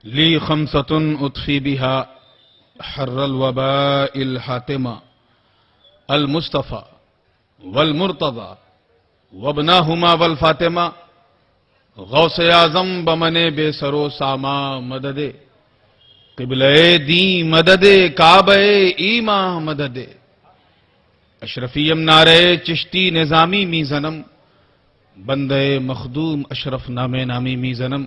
لی خمسۃ اطفی بہا حر الوباء الحاتمہ المصطفى والمرتضى وابناہما والفاطمہ غوث اعظم بمن بے سرو ساما مدد قبلہ دین مدد کعبہ ایماں مدد اشرفیم نعرہ چشتی نظامی میزنم بندہ مخدوم اشرف نام نامی میزنم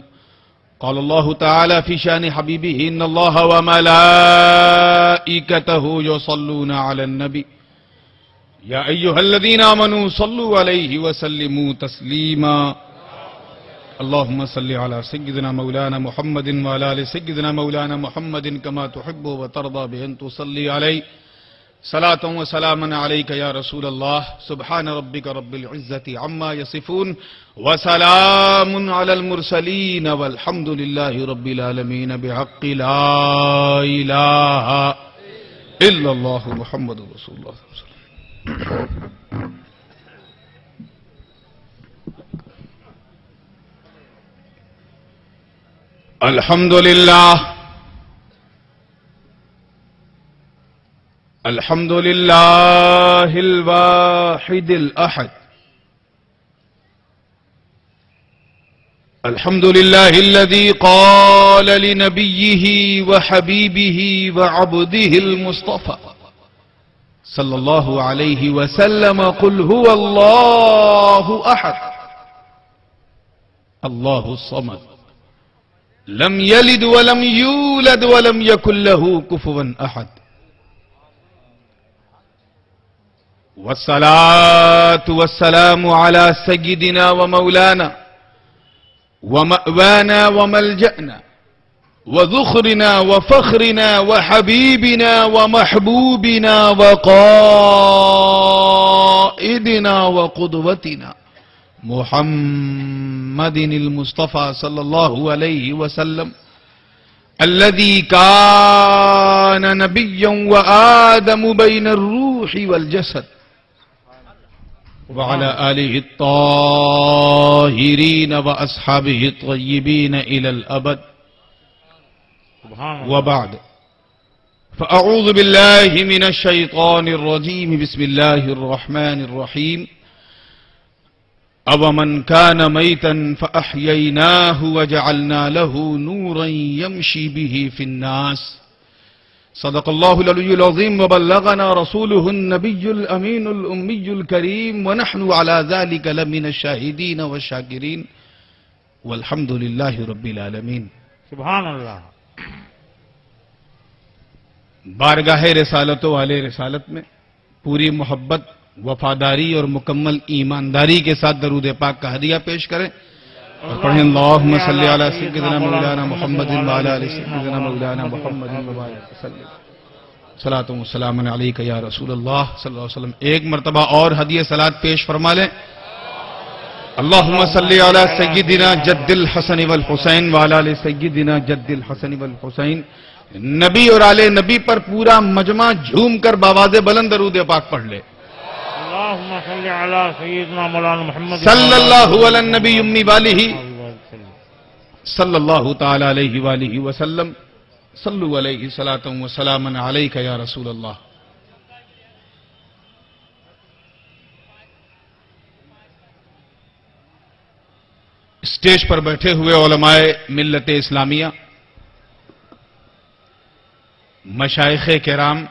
قال اللہ تعالی فی شان حبیبہ ان اللہ وملائکتہ یصلون علی النبی یا ایہا الذین آمنوا صلوا علیہ وسلموا تسلیما اللہم صلی علی سیدنا مولانا محمد وعلی آل سیدنا مولانا محمد کما تحب وترضى بأن تصلی علیہ صلاة و سلاما علیک یا رسول اللہ سبحان ربک رب العزت عما یصفون وسلام علی المرسلین والحمد للہ رب العالمین بحق لا الہ الا اللہ محمد رسول اللہ صلی اللہ علیہ وسلم. الحمد للہ الحمد للہ الواحد الاحد الحمد للہ الذي قال لنبيه وحبيبه وعبده المصطفى صلی اللہ علیہ وسلم قل هو اللہ احد اللہ الصمد لم یلد ولم یولد ولم یکن له کفوا احد والصلاة والسلام على سيدنا ومولانا ومأوانا وملجأنا وذخرنا وفخرنا وحبيبنا ومحبوبنا وقائدنا وقدوتنا محمد المصطفى صلى الله عليه وسلم الذي كان نبيا وآدم بين الروح والجسد وعلى آله الطاهرين وأصحابه الطيبين إلى الأبد وبعد فأعوذ بالله من الشيطان الرجيم بسم الله الرحمن الرحيم أَوَمَنْ كَانَ مَيْتًا فَأَحْيَيْنَاهُ وَجَعَلْنَا لَهُ نُورًا يَمْشِي بِهِ فِي النَّاسِ صدق الله العلي العظيم وبلغنا رسوله النبي الأمين الأمي الكريم ونحن على ذلك لمن الشاهدين والشاكرين والحمد لله رب العالمين. سبحان اللہ. بارگاہ رسالت والے رسالت میں پوری محبت وفاداری اور مکمل ایمانداری کے ساتھ درود پاک کا ہدیہ پیش کریں اور پڑھیں اللہم صلی علی سیدنا مولانا محمد وعلی آل سیدنا مولانا محمد وبارک وسلم صلاۃ و سلام علیک یا رسول اللہ صلی اللہ علیہ وسلم. ایک مرتبہ اور ہدیہ صلاۃ پیش فرما لیں. اللہم صلی علی سیدنا جد الحسن والحسین وعلی آل سیدنا جد الحسن والحسین. نبی اور آل نبی پر پورا مجمع جھوم کر باواز بلند درود پاک پڑھ لے. اللہم صلی علی سیدنا مولانا محمد صلی اللہ علی النبی امی والہ صلی اللہ تعالی علیہ وآلہ وسلم صلو علیہ صلاۃ و سلام علیک یا رسول اللہ. اسٹیج پر بیٹھے ہوئے علماء ملت اسلامیہ، مشائخ کرام،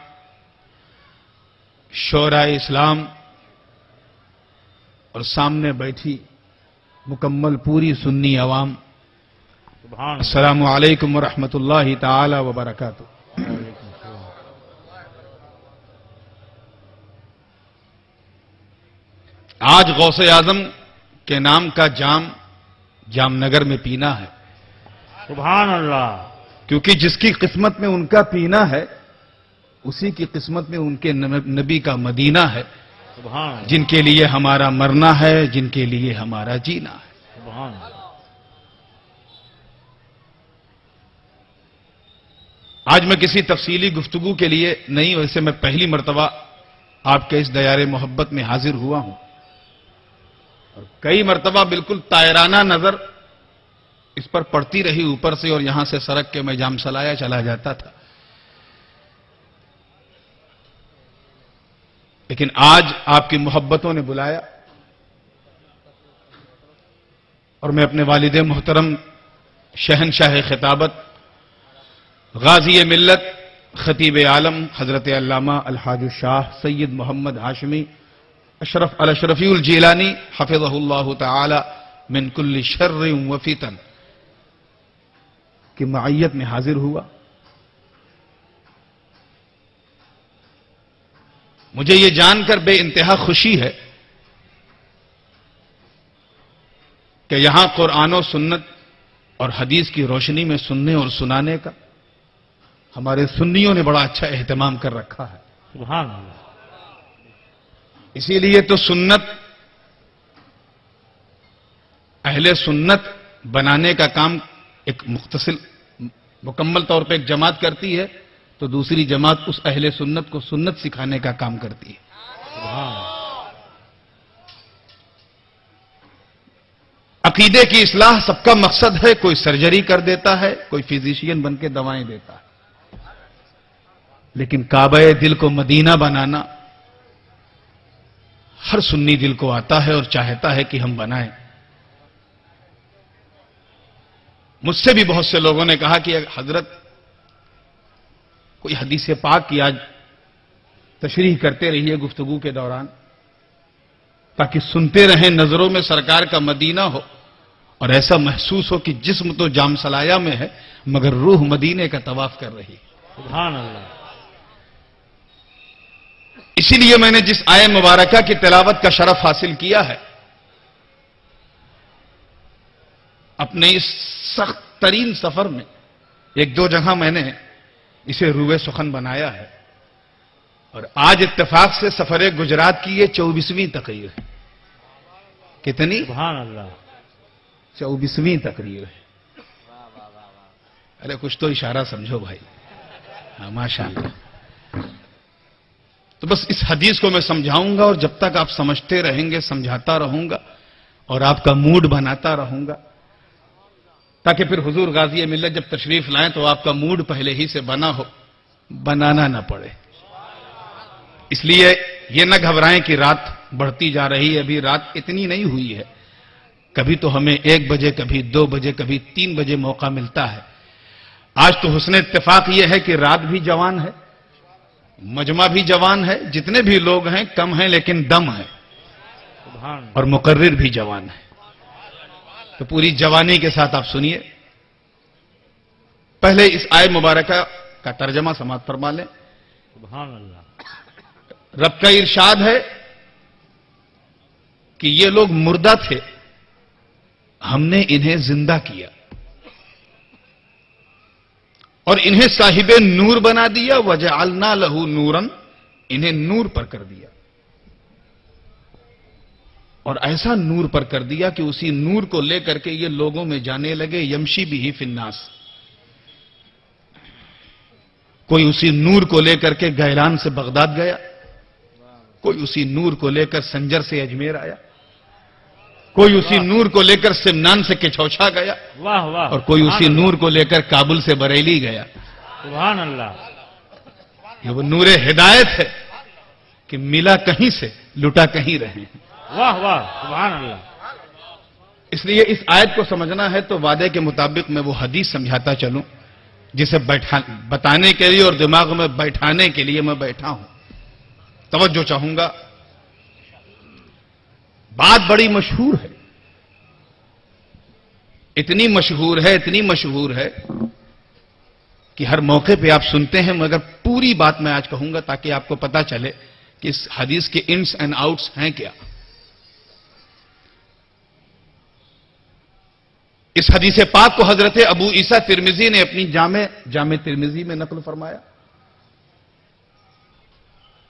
شورائے اسلام اور سامنے بیٹھی مکمل پوری سنی عوام، السلام علیکم ورحمۃ اللہ تعالی وبرکاتہ. آج غوث اعظم کے نام کا جام جام نگر میں پینا ہے. سبحان اللہ. کیونکہ جس کی قسمت میں ان کا پینا ہے اسی کی قسمت میں ان کے نبی کا مدینہ ہے. سبحان اللہ. جن کے لیے ہمارا مرنا ہے، جن کے لیے ہمارا جینا ہے. سبحان اللہ. آج میں کسی تفصیلی گفتگو کے لیے نہیں، ویسے میں پہلی مرتبہ آپ کے اس دیار محبت میں حاضر ہوا ہوں اور کئی مرتبہ بالکل طائرانہ نظر اس پر پڑتی رہی اوپر سے اور یہاں سے سڑک کے میں جام سلایا چلا جاتا تھا. لیکن آج آپ کی محبتوں نے بلایا اور میں اپنے والد محترم شہنشاہ خطابت غازی ملت خطیب عالم حضرت علامہ الحاج الشاہ سید محمد ہاشمی الاشرفی الجیلانی حفظہ اللہ تعالی من کل شر و فتن کی معیت میں حاضر ہوا. مجھے یہ جان کر بے انتہا خوشی ہے کہ یہاں قرآن و سنت اور حدیث کی روشنی میں سننے اور سنانے کا ہمارے سنیوں نے بڑا اچھا اہتمام کر رکھا ہے. سبحان اللہ. اسی لیے تو سنت اہل سنت بنانے کا کام ایک مختصر مکمل طور پہ ایک جماعت کرتی ہے تو دوسری جماعت اس اہل سنت کو سنت سکھانے کا کام کرتی ہے. سبحان اللہ. عقیدے کی اصلاح سب کا مقصد ہے. کوئی سرجری کر دیتا ہے, کوئی فزیشین بن کے دوائیں دیتا ہے, لیکن کعبہ دل کو مدینہ بنانا ہر سنی دل کو آتا ہے اور چاہتا ہے کہ ہم بنائیں. مجھ سے بھی بہت سے لوگوں نے کہا کہ حضرت کوئی حدیث پاک کی آج تشریح کرتے رہیے گفتگو کے دوران تاکہ سنتے رہیں, نظروں میں سرکار کا مدینہ ہو اور ایسا محسوس ہو کہ جسم تو جام سلایا میں ہے مگر روح مدینے کا طواف کر رہی. سبحان اللہ. اسی لیے میں نے جس آیہ مبارکہ کی تلاوت کا شرف حاصل کیا ہے اپنے اس سخت ترین سفر میں ایک دو جگہ میں نے اسے روئے سخن بنایا ہے اور آج اتفاق سے سفر گجرات کی یہ 24ویں تقریر ہے. کتنی؟ سبحان اللہ. 24ویں تقریر ہے. ارے کچھ تو اشارہ سمجھو بھائی. ہاں ماشاءاللہ. تو بس اس حدیث کو میں سمجھاؤں گا اور جب تک آپ سمجھتے رہیں گے سمجھاتا رہوں گا اور آپ کا موڈ بناتا رہوں گا تاکہ پھر حضور غازی ملت جب تشریف لائیں تو آپ کا موڈ پہلے ہی سے بنا ہو, بنانا نہ پڑے. اس لیے یہ نہ گھبرائیں کہ رات بڑھتی جا رہی ہے, ابھی رات اتنی نہیں ہوئی ہے. کبھی تو ہمیں 1 بجے, کبھی 2 بجے, کبھی 3 بجے موقع ملتا ہے. آج تو حسن اتفاق یہ ہے کہ رات بھی جوان ہے, مجمع بھی جوان ہے, جتنے بھی لوگ ہیں کم ہیں لیکن دم ہے, سبحان اللہ. اور مقرر بھی جوان ہے. تو پوری جوانی کے ساتھ آپ سنیے. پہلے اس آیہ مبارکہ کا ترجمہ سماعت فرما لیں. سبحان اللہ. رب کا ارشاد ہے کہ یہ لوگ مردہ تھے, ہم نے انہیں زندہ کیا اور انہیں صاحب نور بنا دیا. وجعلنا لہ نورا, انہیں نور پر کر دیا اور ایسا نور پر کر دیا کہ اسی نور کو لے کر کے یہ لوگوں میں جانے لگے. یمشی بھی فی الناس, کوئی اسی نور کو لے کر کے گیلان سے بغداد گیا, کوئی اسی نور کو لے کر سنجر سے اجمیر آیا, کوئی اسی نور کو لے کر سمنان سے کچھوچھا گیا, واہ واہ. اور کوئی اسی نور کو لے کر کابل سے بریلی گیا. سبحان اللہ. یہ وہ نور ہدایت ہے کہ ملا کہیں سے لٹا کہیں رہے. واہ واہ. سبحان اللہ. اس لیے اس آیت کو سمجھنا ہے تو وعدے کے مطابق میں وہ حدیث سمجھاتا چلوں جسے بتانے کے لیے اور دماغ میں بیٹھانے کے لیے میں بیٹھا ہوں. توجہ چاہوں گا. بات بڑی مشہور ہے, اتنی مشہور ہے کہ ہر موقع پہ آپ سنتے ہیں, مگر پوری بات میں آج کہوں گا تاکہ آپ کو پتا چلے کہ اس حدیث کے انس اینڈ آؤٹس ہیں کیا. اس حدیث پاک کو حضرت ابو عیسیٰ ترمذی نے اپنی جامع ترمذی میں نقل فرمایا.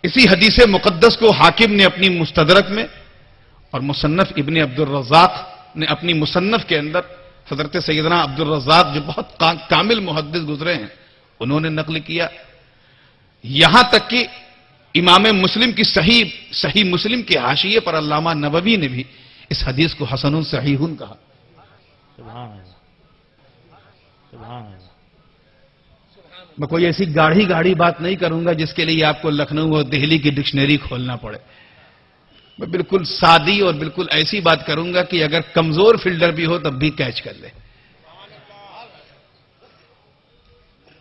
اسی حدیث مقدس کو حاکم نے اپنی مستدرک میں اور مصنف ابن عبد الرزاق نے اپنی مصنف کے اندر حضرت سیدنا عبد الرزاق جو بہت کامل محدث گزرے ہیں انہوں نے نقل کیا. یہاں تک کہ امام مسلم کی صحیح مسلم کے حاشیے پر علامہ نووی نے بھی اس حدیث کو حسن صحیح کہا. سبحان اللہ. سبحان اللہ. میں کوئی ایسی گاڑھی بات نہیں کروں گا جس کے لیے آپ کو لکھنؤ اور دہلی کی ڈکشنری کھولنا پڑے. میں بالکل سادی اور بالکل ایسی بات کروں گا کہ اگر کمزور فیلڈر بھی ہو تب بھی کیچ کر لے.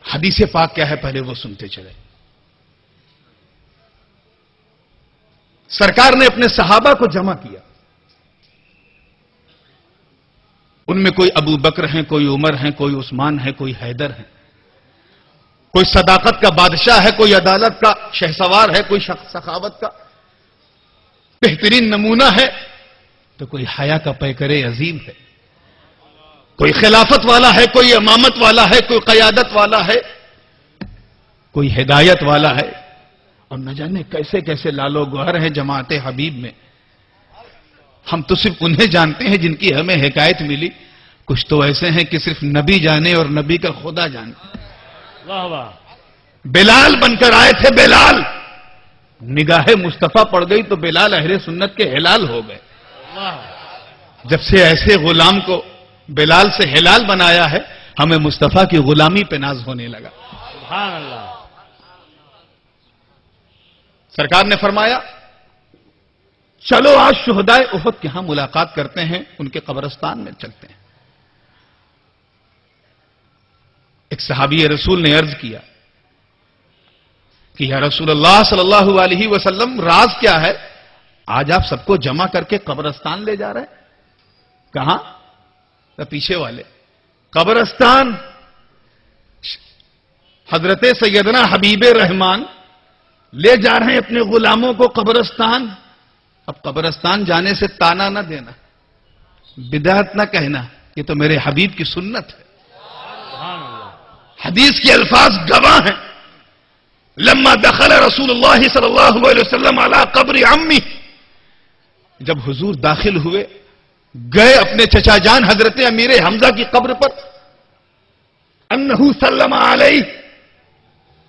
حدیث پاک کیا ہے پہلے وہ سنتے چلے. سرکار نے اپنے صحابہ کو جمع کیا. ان میں کوئی ابو بکر ہیں، کوئی عمر ہیں، کوئی عثمان ہے، کوئی حیدر ہے، کوئی صداقت کا بادشاہ ہے، کوئی عدالت کا شہسوار ہے، کوئی سخاوت کا بہترین نمونہ ہے، تو کوئی حیا کا پیکرے عظیم ہے، کوئی خلافت والا ہے، کوئی امامت والا ہے، کوئی قیادت والا ہے، کوئی ہدایت والا ہے. اور نہ جانے کیسے کیسے لالو گوہر ہیں جماعت حبیب میں. ہم تو صرف انہیں جانتے ہیں جن کی ہمیں حکایت ملی. کچھ تو ایسے ہیں کہ صرف نبی جانے اور نبی کا خدا جانے. واہ واہ. بلال بن کر آئے تھے. بلال نگاہ مصطفیٰ پڑ گئی تو بلال اہل سنت کے ہلال ہو گئے. واہ. جب سے ایسے غلام کو بلال سے ہلال بنایا ہے ہمیں مصطفیٰ کی غلامی پہ ناز ہونے لگا. سبحان اللہ. سرکار نے فرمایا چلو آج شہدائے احد کے ہاں ملاقات کرتے ہیں، ان کے قبرستان میں چلتے ہیں. ایک صحابی رسول نے عرض کیا کہ یا رسول اللہ صلی اللہ علیہ وسلم راز کیا ہے؟ آج آپ سب کو جمع کر کے قبرستان لے جا رہے ہیں. کہاں؟ پیچھے والے قبرستان. حضرت سیدنا حبیب رحمان لے جا رہے ہیں اپنے غلاموں کو قبرستان. اب قبرستان جانے سے تانا نہ دینا، بدعت نہ کہنا، یہ تو میرے حبیب کی سنت ہے. سبحان اللہ. حدیث کے الفاظ گواہ ہیں. لما دخل رسول اللہ صلی اللہ علیہ وسلم علی قبر عمی، جب حضور داخل ہوئے گئے اپنے چچا جان حضرت امیر حمزہ کی قبر پر، انہو سلم علیہ،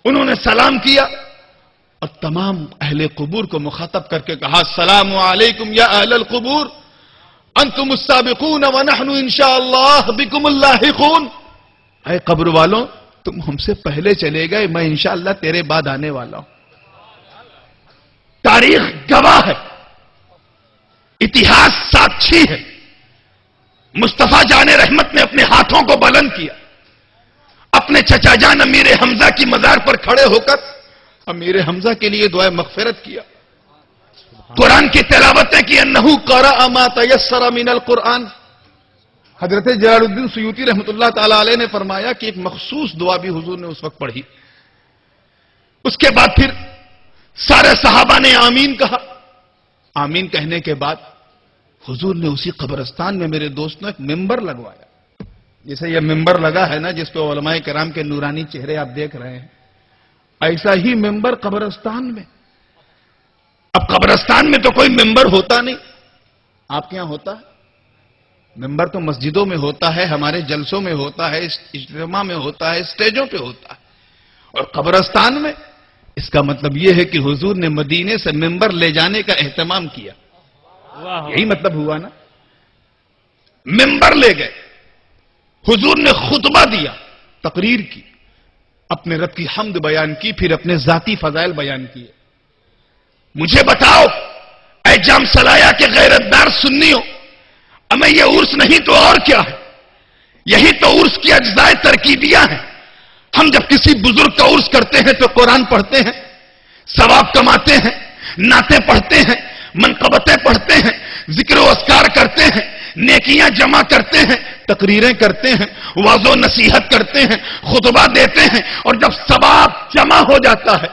انہوں نے سلام کیا اور تمام اہل قبور کو مخاطب کر کے کہا السلام علیکم یا اہل القبور انتم السابقون ونحن انشاءاللہ بکم اللاحقون. اے قبر والوں تم ہم سے پہلے چلے گئے، میں انشاءاللہ تیرے بعد آنے والا ہوں. تاریخ گواہ ہے، اتہاس ساکشی ہے. مصطفیٰ جان رحمت نے اپنے ہاتھوں کو بلند کیا، اپنے چچا جان امیر حمزہ کی مزار پر کھڑے ہو کر امیر حمزہ کے لیے دعائے مغفرت کیا، قرآن کی تلاوتیں کی. انہو قرأ ما تیسر من القرآن. حضرت جلال الدین سیوطی رحمۃ اللہ تعالی علیہ نے فرمایا کہ ایک مخصوص دعا بھی حضور نے اس وقت پڑھی. اس کے بعد پھر سارے صحابہ نے آمین کہا. آمین کہنے کے بعد حضور نے اسی قبرستان میں میرے دوست نے ایک ممبر لگوایا. جیسے یہ ممبر لگا ہے نا جس پہ علماء کرام کے نورانی چہرے آپ دیکھ رہے ہیں، ایسا ہی ممبر قبرستان میں. اب قبرستان میں تو کوئی ممبر ہوتا نہیں. آپ کے یہاں ہوتا ہے ممبر؟ تو مسجدوں میں ہوتا ہے، ہمارے جلسوں میں ہوتا ہے، اجتماع میں ہوتا ہے، اسٹیجوں پہ ہوتا ہے. اور قبرستان میں اس کا مطلب یہ ہے کہ حضور نے مدینے سے ممبر لے جانے کا اہتمام کیا. یہی مطلب ہوا نا. ممبر لے گئے، حضور نے خطبہ دیا، تقریر کی، اپنے رب کی حمد بیان کی، پھر اپنے ذاتی فضائل بیان کیے. مجھے بتاؤ اے جام سلایا کے غیرتدار سنیوں، ہمیں یہ عرس نہیں تو اور کیا ہے؟ یہی تو عرس کی اجزائے ترکیبیاں ہیں. ہم جب کسی بزرگ کا عرس کرتے ہیں تو قرآن پڑھتے ہیں، ثواب کماتے ہیں، نعتیں پڑھتے ہیں، منقبتیں پڑھتے ہیں، ذکر و اذکار کرتے ہیں، نیکیاں جمع کرتے ہیں، تقریریں کرتے ہیں، وعظ و نصیحت کرتے ہیں، خطبہ دیتے ہیں. اور جب ثواب جمع ہو جاتا ہے،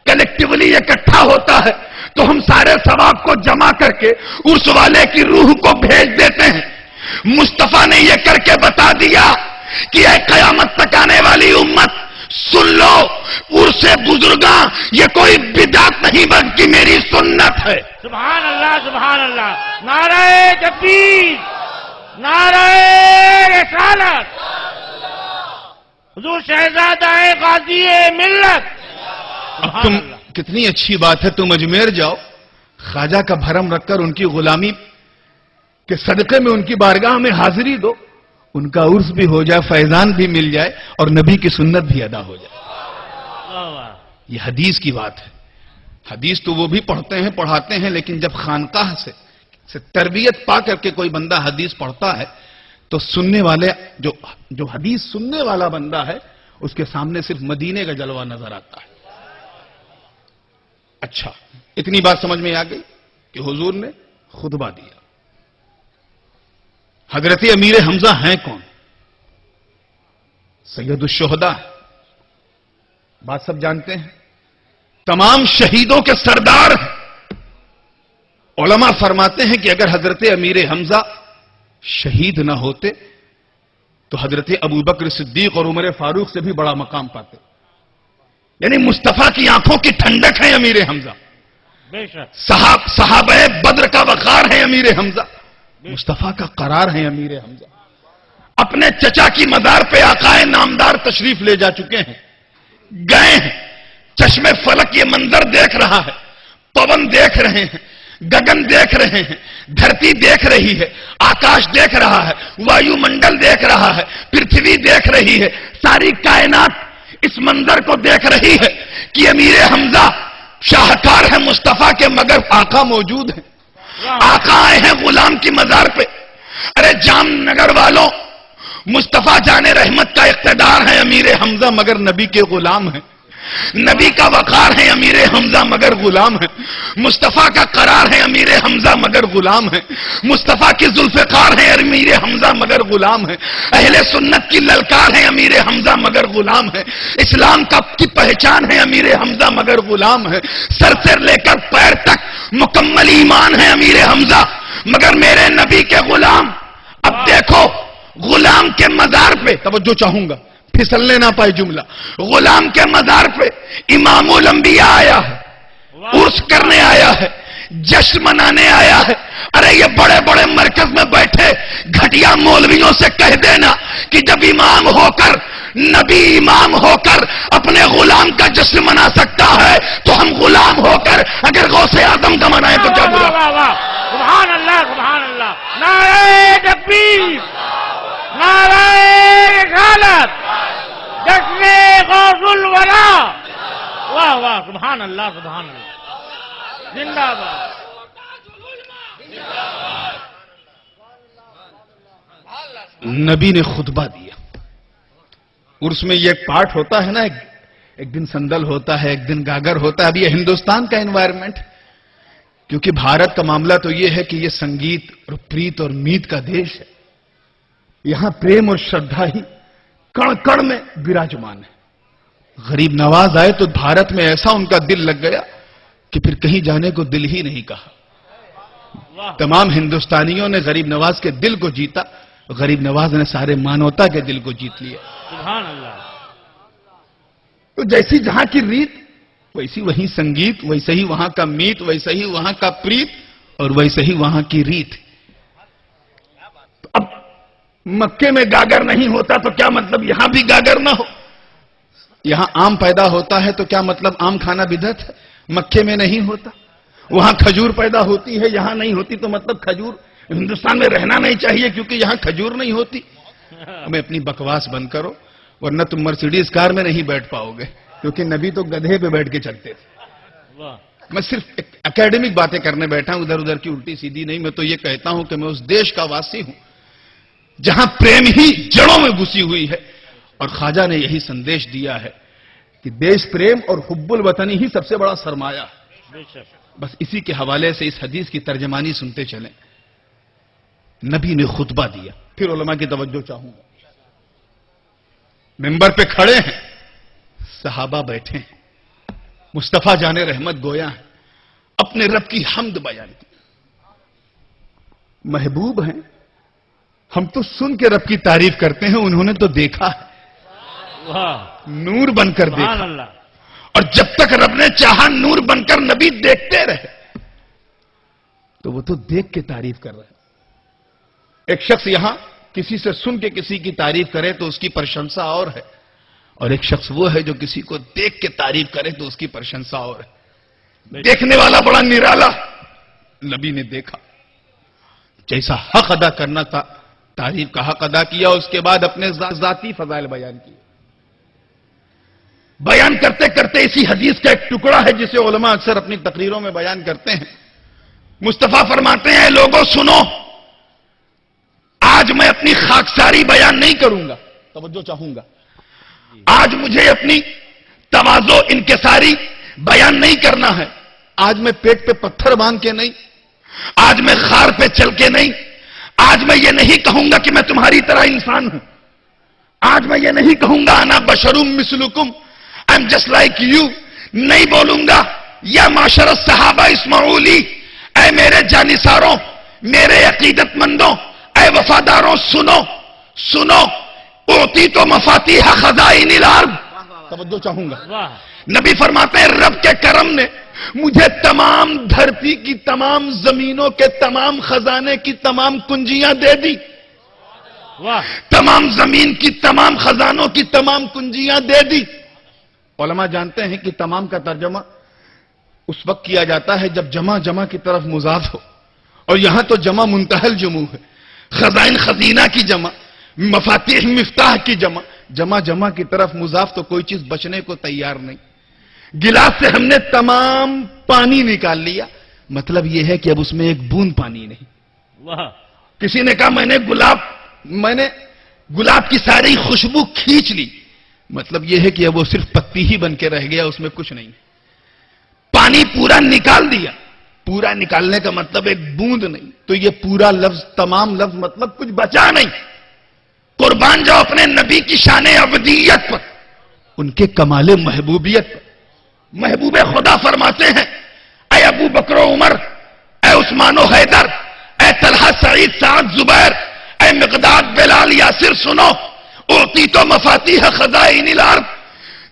کلیکٹیولی اکٹھا ہوتا ہے، تو ہم سارے ثواب کو جمع کر کے عرس والے کی روح کو بھیج دیتے ہیں. مصطفیٰ نے یہ کر کے بتا دیا کہ اے قیامت تک آنے والی امت سن لو، عرس بزرگاں یہ کوئی بدعت نہیں بلکہ میری سنت ہے. سبحان اللہ. سبحان اللہ. نعرہ تکبیر، نعرہ رسالت. حضور شہزادہ غازی ملت. اب تم کتنی اچھی بات ہے، تم اجمیر جاؤ، خواجہ کا بھرم رکھ کر ان کی غلامی کے صدقے میں ان کی بارگاہ میں حاضری دو، ان کا عرس بھی ہو جائے, فیضان بھی مل جائے اور نبی کی سنت بھی ادا ہو جائے. واہ واہ. یہ حدیث کی بات ہے. حدیث تو وہ بھی پڑھتے ہیں پڑھاتے ہیں, لیکن جب خانقاہ سے تربیت پا کر کے کوئی بندہ حدیث پڑھتا ہے تو سننے والے جو حدیث سننے والا بندہ ہے اس کے سامنے صرف مدینے کا جلوہ نظر آتا ہے. اچھا, اتنی بات سمجھ میں آ گئی کہ حضور نے خطبہ دیا. حضرت امیر حمزہ ہیں کون؟ سید الشہداء. بات سب جانتے ہیں, تمام شہیدوں کے سردار ہیں. علماء فرماتے ہیں کہ اگر حضرت امیر حمزہ شہید نہ ہوتے تو حضرت ابوبکر صدیق اور عمر فاروق سے بھی بڑا مقام پاتے. یعنی مصطفیٰ کی آنکھوں کی ٹھنڈک ہے امیر حمزہ. بے شک. صحابہ بدر کا وقار ہے امیر حمزہ. مصطفیٰ کا قرار ہے امیر حمزہ. اپنے چچا کی مزار پہ آقائے نامدار تشریف لے جا چکے ہیں, گئے ہیں. چشمے فلک یہ منظر دیکھ رہا ہے, پون دیکھ رہے ہیں, گگن دیکھ رہے ہیں, دھرتی دیکھ رہی ہے, آکاش دیکھ رہا ہے, وایو منڈل دیکھ رہا ہے, پرتھوی دیکھ رہی ہے, ساری کائنات اس منظر کو دیکھ رہی ہے کہ امیر حمزہ شاہکار ہے مصطفیٰ کے, مگر آقا موجود ہیں. آقا آئے ہیں غلام کی مزار پہ. ارے جام نگر والوں, مصطفیٰ جان رحمت کا اقتدار ہے امیر حمزہ, مگر نبی کے غلام ہیں. نبی کا وقار ہے امیر حمزہ مگر غلام ہے. مصطفیٰ کا قرار ہے امیر حمزہ مگر غلام ہے. مصطفیٰ کی ذوالفقار ہے امیر حمزہ مگر غلام ہے. اہل سنت کی للکار ہے امیر حمزہ مگر غلام ہے. اسلام کی پہچان ہے امیر حمزہ مگر غلام ہے. سر سے لے کر پیر تک مکمل ایمان ہے امیر حمزہ مگر میرے نبی کے غلام. اب دیکھو غلام کے مزار پہ توجہ چاہوں گا, پھسلنے نہ پائے جملہ. غلام کے مزار پہ امام الانبیاء آیا ہے, عرس کرنے آیا ہے, جشن منانے آیا ہے. ارے یہ بڑے بڑے مرکز میں بیٹھے گھٹیا مولویوں سے کہہ دینا کہ جب امام ہو کر, نبی امام ہو کر اپنے غلام کا جشن منا سکتا ہے تو ہم غلام ہو کر اگر غوث اعظم کا منائیں تو کیا برا. واہ واہ. سبحان اللہ سبحان اللہ. نعرہ تکبیر, نعرہ رسالت, جشن غوث الورا. واہ واہ. سبحان اللہ سبحان اللہ. زندہ باد. نبی نے خطبہ دیا. عرس میں یہ ایک پارٹ ہوتا ہے نا, ایک دن سندل ہوتا ہے, ایک دن گاگر ہوتا ہے. اب یہ ہندوستان کا انوائرمنٹ, کیونکہ بھارت کا معاملہ تو یہ ہے کہ یہ سنگیت اور پریت اور میت کا دیش ہے. یہاں پریم اور شردھا ہی کڑ کڑ میں براجمان ہے. غریب نواز آئے تو بھارت میں ایسا ان کا دل لگ گیا کہ پھر کہیں جانے کو دل ہی نہیں کہا. تمام ہندوستانیوں نے غریب نواز کے دل کو جیتا, غریب نواز نے سارے مانوتا کے دل کو جیت لیا. سبحان اللہ. تو جیسی جہاں کی ریت ویسی وہیں سنگیت, ویسے ہی وہاں کا میت, ویسے ہی وہاں کا پریت اور ویسے ہی وہاں کی ریت. اب مکے میں گاگر نہیں ہوتا تو کیا مطلب یہاں بھی گاگر نہ ہو. یہاں آم پیدا ہوتا ہے تو کیا مطلب آم کھانا بدعت ہے. مکے میں نہیں ہوتا. وہاں کھجور پیدا ہوتی ہے, یہاں نہیں ہوتی تو مطلب کھجور ہندوستان میں رہنا نہیں چاہیے کیونکہ یہاں کھجور نہیں ہوتی. ہمیں اپنی بکواس بند کرو, ورنہ تم مرسیڈیز کار میں نہیں بیٹھ پاؤ گے, کیونکہ نبی تو گدھے پہ بیٹھ کے چلتے تھے. میں صرف اکیڈمک باتیں کرنے بیٹھا ہوں, ادھر ادھر کی الٹی سیدھی نہیں. میں تو یہ کہتا ہوں کہ میں اس دیش کا واسی ہوں جہاں پریم ہی جڑوں میں گھسی ہوئی ہے, اور خواجہ نے یہی سندیش دیا ہے کہ دیش پریم اور حب الوطنی ہی سب سے بڑا سرمایہ ہے. بس اسی کے حوالے سے اس حدیث کی ترجمانی سنتے چلیں. نبی نے خطبہ دیا. پھر علماء کی توجہ چاہوں گا. ممبر پہ کھڑے ہیں, صحابہ بیٹھے ہیں, مصطفیٰ جان رحمت گویا ہیں, اپنے رب کی حمد بیان کی. محبوب ہیں, ہم تو سن کے رب کی تعریف کرتے ہیں, انہوں نے تو دیکھا ہے, نور بن کر دیکھا. اور جب تک رب نے چاہا نور بن کر نبی دیکھتے رہے تو وہ تو دیکھ کے تعریف کر رہے ہیں. ایک شخص یہاں کسی سے سن کے کسی کی تعریف کرے تو اس کی پرشنسا اور ہے, اور ایک شخص وہ ہے جو کسی کو دیکھ کے تعریف کرے تو اس کی پرشنسا اور ہے. دیکھنے والا بڑا نرالا. نبی نے دیکھا, جیسا حق ادا کرنا تھا تعریف کا حق ادا کیا، اس کے بعد اپنے ذاتی فضائل بیان کیے۔ بیان کرتے کرتے اسی حدیث کا ایک ٹکڑا ہے جسے علماء اکثر اپنی تقریروں میں بیان کرتے ہیں۔ مصطفیٰ فرماتے ہیں، لوگوں سنو، آج میں اپنی خاکساری بیان نہیں کروں گا، توجہ چاہوں گا، آج مجھے اپنی تواضع انکساری بیان نہیں کرنا ہے۔ آج میں پیٹ پہ پتھر باندھ کے نہیں، آج میں خار پہ چل کے نہیں، آج میں یہ نہیں کہوں گا کہ میں تمہاری طرح انسان ہوں، آج میں یہ نہیں کہوں گا انا بشرم مثلکم، I'm just like you، نہیں بولوں گا یا معاشر الصحابہ اسمعوا لی، اے میرے جانثاروں، میرے عقیدت مندوں، اے وفاداروں، سنو سنو، اعطیت مفاتیح خزائن الارض، توجہ چاہوں گا۔ واہ نبی فرماتے ہیں رب کے کرم نے مجھے تمام دھرتی کی تمام زمینوں کے تمام خزانے کی تمام کنجیاں دے دی، واہ تمام زمین کی تمام خزانوں کی تمام کنجیاں دے دی۔ علماء جانتے ہیں کہ تمام کا ترجمہ اس وقت کیا جاتا ہے جب جمع کی طرف مضاف ہو، اور یہاں تو جمع منتہل جمع ہے، خزائن خزینہ کی جمع، مفاتیح مفتاح کی جمع کی طرف مضاف، تو کوئی چیز بچنے کو تیار نہیں۔ گلاس سے ہم نے تمام پانی نکال لیا، مطلب یہ ہے کہ اب اس میں ایک بوند پانی نہیں۔ واہ کسی نے کہا میں نے گلاب کی ساری خوشبو کھینچ لی، مطلب یہ ہے کہ اب وہ صرف پتی ہی بن کے رہ گیا، اس میں کچھ نہیں۔ پانی پورا نکال دیا، پورا نکالنے کا مطلب ایک بوند نہیں، تو یہ پورا لفظ، تمام لفظ مطلب کچھ بچا نہیں۔ قربان جاؤ اپنے نبی کی شان عبدیت پر، ان کے کمال محبوبیت پر۔ محبوب خدا فرماتے ہیں، اے ابو بکر و عمر، اے عثمان و حیدر، اے طلحہ سعید سعد زبیر، اے مقداد بلال یاسر، سنو، اعطیت مفاتیح خزائن الارض،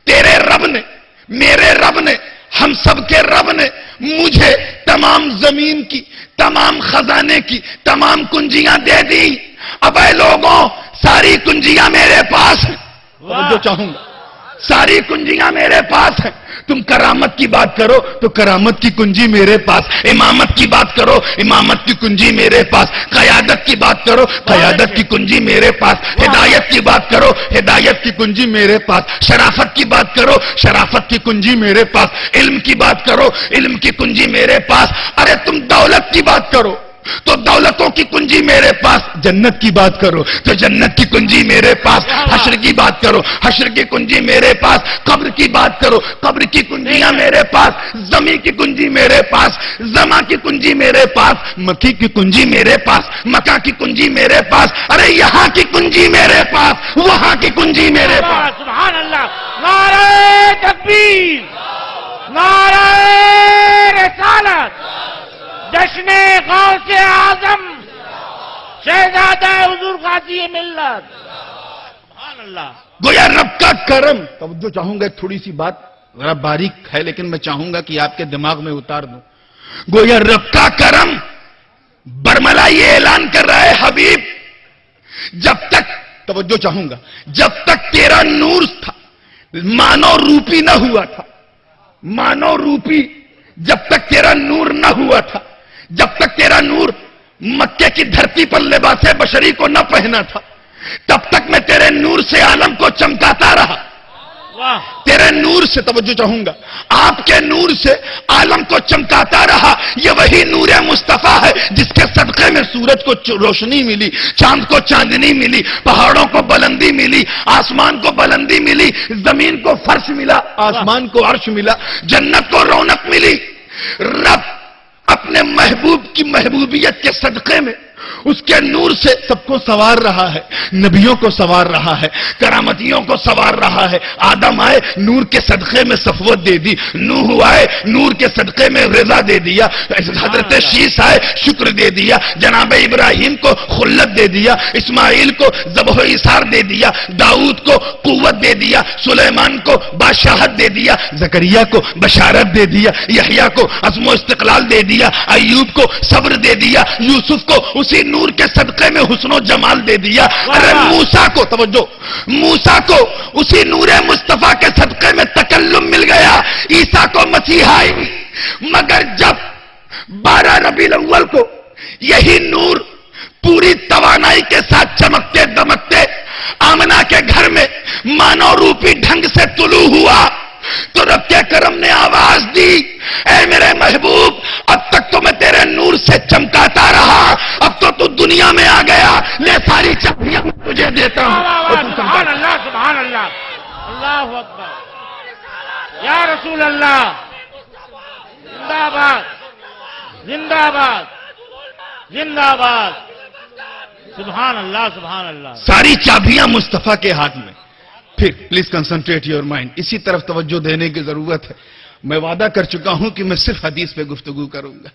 تیرے رب نے، میرے رب نے، ہم سب کے رب نے مجھے تمام زمین کی، تمام خزانے کی تمام کنجیاں دے دی۔ اب اے لوگوں، ساری کنجیاں میرے پاس ہیں، توجہ چاہوں گا، ساری کنجیاں میرے پاس ہیں۔ تم کرامت کی بات کرو تو کرامت کی کنجی میرے پاس، امامت کی بات کرو امامت کی کنجی میرے پاس، قیادت کی بات کرو قیادت کی کنجی میرے پاس، ہدایت کی بات کرو ہدایت کی کنجی میرے پاس، شرافت کی بات کرو شرافت کی کنجی میرے پاس، علم کی بات کرو علم کی کنجی میرے پاس۔ ارے تم دولت کی بات کرو تو دولتوں کی کنجی میرے پاس، جنت کی بات کرو تو جنت کی کنجی میرے پاس، حشر کی بات کرو حشر کی کنجی میرے پاس، قبر کی بات کرو قبر کی کنجیاں میرے پاس، زمین کی کنجی میرے پاس، زماں کی کنجی میرے پاس، مکی کی کنجی میرے پاس، مکہ کی کنجی میرے پاس، ارے یہاں کی کنجی میرے پاس، وہاں کی کنجی میرے پاس۔ سبحان اللہ، نعرہ تکبیر، نعرہ رسالت، جشن غوث اعظم شہزادہ حضور غازی ملت، سبحان اللہ۔ گویا رب کا کرم، توجہ چاہوں گا، ایک تھوڑی سی بات ذرا باریک ہے لیکن میں چاہوں گا کہ آپ کے دماغ میں اتار دوں۔ گویا رب کا کرم، برملا یہ اعلان کر رہا ہے، حبیب جب تک، توجہ چاہوں گا، جب تک تیرا نور تھا، مانو روپی نہ ہوا تھا، مانو روپی جب تک تیرا نور نہ ہوا تھا، جب تک تیرا نور مکے کی دھرتی پر لباس بشری کو نہ پہنا تھا، تب تک میں تیرے نور سے عالم کو چمکاتا رہا، واہ تیرے نور سے، توجہ چاہوں گا، آپ کے نور سے عالم کو چمکاتا رہا۔ یہ وہی نور مصطفیٰ ہے جس کے صدقے میں سورج کو روشنی ملی، چاند کو چاندنی ملی، پہاڑوں کو بلندی ملی، آسمان کو بلندی ملی، زمین کو فرش ملا، آسمان کو عرش ملا، جنت کو رونق ملی۔ رب اپنے محبوب کی محبوبیت کے صدقے میں اس کے نور سے سب کو سوار رہا ہے، نبیوں کو سوار رہا ہے، کرامتیوں کو سوار رہا ہے۔ آدم آئے نور کے صدقے میں صفوت دے دی، نوح آئے نور کے صدقے میں رضا دے دیا، حضرت شیس آئے شکر دے دیا، جناب ابراہیم کو خلت دے دیا، اسماعیل کو ذبح و ایثار دے دیا، داؤد کو قوت دے دیا، سلیمان کو بادشاہت دے دیا، زکریا کو بشارت دے دیا، یحییٰ کو عزم و استقلال دے دیا، ایوب کو صبر دے دیا، یوسف کو اسی نور کے صدقے میں حسن و جمال دے دیا۔ ارے موسیٰ کو، توجہ، موسیٰ کو اسی نور مصطفیٰ کے صدقے میں تکلم مل گیا، عیسیٰ کو مسیحائی، مگر جب 12 ربیع الاول کو یہی نور پوری توانائی کے ساتھ چمکتے دمکتے آمنہ کے گھر میں مانو روپی ڈھنگ سے طلوع ہوا تو رب کے کرم نے آواز دی، اے میرے محبوب، اب تک تو میں تیرے نور سے چمکاتا رہا، اب تو دنیا میں آ گیا، لے ساری چابیاں میں تجھے دیتا ہوں۔ سبحان اللہ سبحان اللہ، اللہ اکبر، یا رسول اللہ، زندہ باد زندہ باد زندہ باد، سبحان اللہ سبحان اللہ۔ ساری چابیاں مصطفیٰ کے ہاتھ میں۔ پھر پلیز کنسنٹریٹ یور مائنڈ، اسی طرف توجہ دینے کی ضرورت ہے۔ میں وعدہ کر چکا ہوں کہ میں صرف حدیث پہ گفتگو کروں گا۔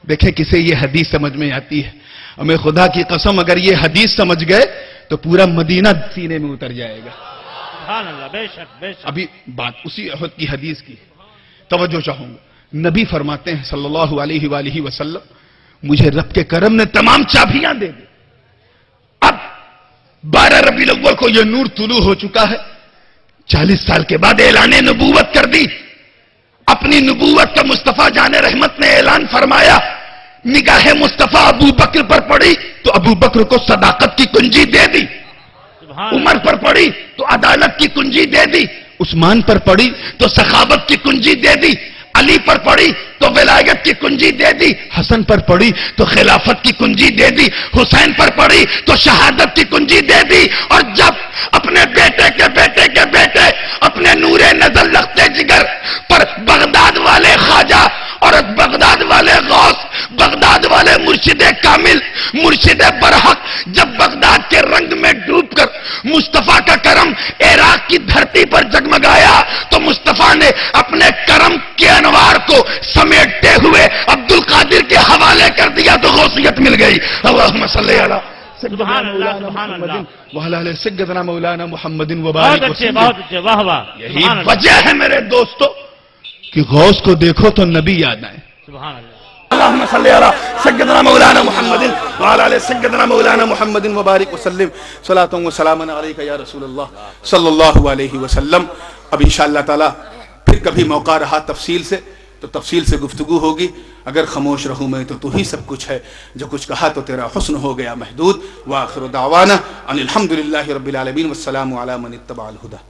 دیکھیں کسے یہ حدیث سمجھ میں آتی ہے، ہمیں خدا کی قسم اگر یہ حدیث سمجھ گئے تو پورا مدینہ سینے میں اتر جائے گا۔ سبحان اللہ، بے شک بے شک۔ ابھی بات اسی احد کی حدیث کی توجہ چاہوں گا۔ نبی فرماتے ہیں صلی اللہ علیہ وآلہ وسلم، مجھے رب کے کرم نے تمام چابیاں دے دی۔ اب 12 ربیع الاول کو یہ نور طلوع ہو چکا ہے، 40 سال کے بعد اعلان نبوت کر دی۔ اپنی نبوت کا مصطفیٰ جان رحمت نے اعلان فرمایا، نگاہ مصطفیٰ ابو بکر پر پڑی تو ابو بکر کو صداقت کی کنجی دے دی، عمر پر پڑی تو عدالت کی کنجی دے دی، عثمان پر پڑی تو سخاوت کی کنجی دے دی، علی پر پڑی تو ولایت کی کنجی دے دی، حسن پر پڑی تو خلافت کی کنجی دے دی، حسین پر پڑی تو شہادت کی کنجی دے دی۔ اور جب اپنے بیٹے کے بیٹے کے بیٹے اپنے نور نظر لختے جگر پر بغداد والے خواجہ اور بغداد والے غوث، بغداد والے مرشد کامل، مرشد برحق جب بغداد کے رنگ میں ڈوب کر مصطفیٰ کا کرم عراق کی دھرتی پر جگمگایا تو مصطفیٰ نے اپنے کرم کے انوار کو سمیٹتے ہوئے عبد القادر کے حوالے کر دیا تو غوثیت مل گئی۔ اللہم صلی علی سبحان اللہ سبحان اللہ، وعلی آل سیدنا مولانا محمد بہت وبارک اچھے وسلم۔ بہت اچھے، واہ واہ، یہی سبحان اللہ وجہ ہے میرے دوستو کہ غوث کو دیکھو تو نبی یاد آئے۔ سبحان اللہ۔ اللہم صلی علی سیدنا مولانا محمد وعلی آل سیدنا مولانا محمد وبارک وسلم، صلاۃ و سلام علیک یا رسول اللہ صلی اللہ علیہ وسلم۔ اب انشاءاللہ تعالی پھر کبھی موقع رہا تفصیل سے گفتگو ہوگی۔ اگر خاموش رہوں میں تو ہی سب کچھ ہے، جو کچھ کہا تو تیرا حسن ہو گیا محدود۔ وآخر دعوانا ان الحمدللہ رب العالمین والسلام علی من اتبع الہدی۔